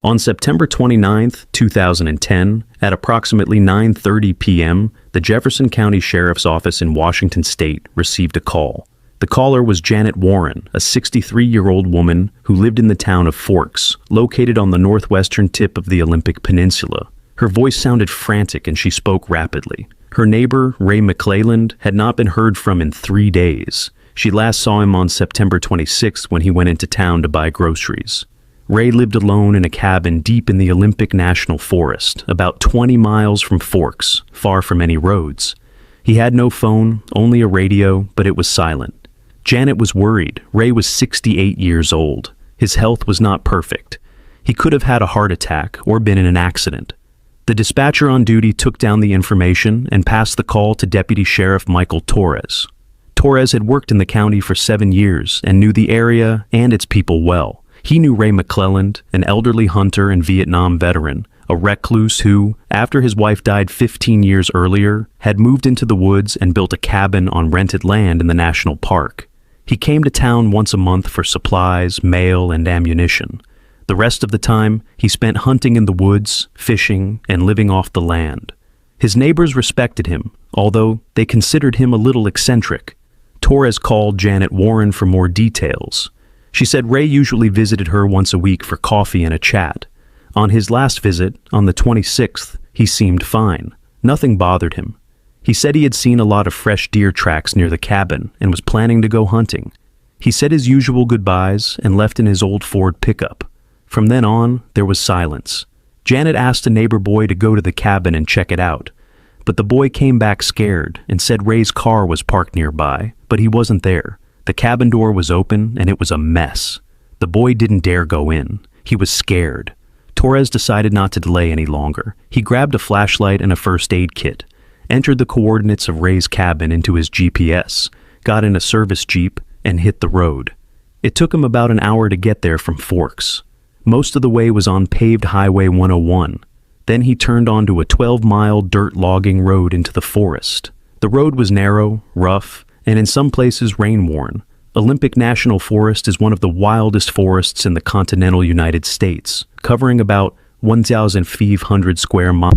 On September 29, 2010, at approximately 9:30 p.m., the Jefferson County Sheriff's Office in Washington State received a call. The caller was Janet Warren, a 63-year-old woman who lived in the town of Forks, located on the northwestern tip of the Olympic Peninsula. Her voice sounded frantic and she spoke rapidly. Her neighbor, Ray McClelland, had not been heard from in 3 days. She last saw him on September 26 when he went into town to buy groceries. Ray lived alone in a cabin deep in the Olympic National Forest, about 20 miles from Forks, far from any roads. He had no phone, only a radio, but it was silent. Janet was worried. Ray was 68 years old. His health was not perfect. He could have had a heart attack or been in an accident. The dispatcher on duty took down the information and passed the call to Deputy Sheriff Michael Torres. Torres had worked in the county for 7 years and knew the area and its people well. He knew Ray McClelland, an elderly hunter and Vietnam veteran, a recluse who, after his wife died 15 years earlier, had moved into the woods and built a cabin on rented land in the national park. He came to town once a month for supplies, mail, and ammunition. The rest of the time, he spent hunting in the woods, fishing, and living off the land. His neighbors respected him, although they considered him a little eccentric. Torres called Janet Warren for more details. She said Ray usually visited her once a week for coffee and a chat. On his last visit, on the 26th, he seemed fine. Nothing bothered him. He said he had seen a lot of fresh deer tracks near the cabin and was planning to go hunting. He said his usual goodbyes and left in his old Ford pickup. From then on, there was silence. Janet asked a neighbor boy to go to the cabin and check it out. But the boy came back scared and said Ray's car was parked nearby, but he wasn't there. The cabin door was open and it was a mess. The boy didn't dare go in. He was scared. Torres decided not to delay any longer. He grabbed a flashlight and a first aid kit, entered the coordinates of Ray's cabin into his GPS, got in a service jeep, and hit the road. It took him about an hour to get there from Forks. Most of the way was on paved Highway 101. Then he turned onto a 12-mile dirt logging road into the forest. The road was narrow, rough, and in some places rain-worn. Olympic National Forest is one of the wildest forests in the continental United States, covering about 1,500 square miles.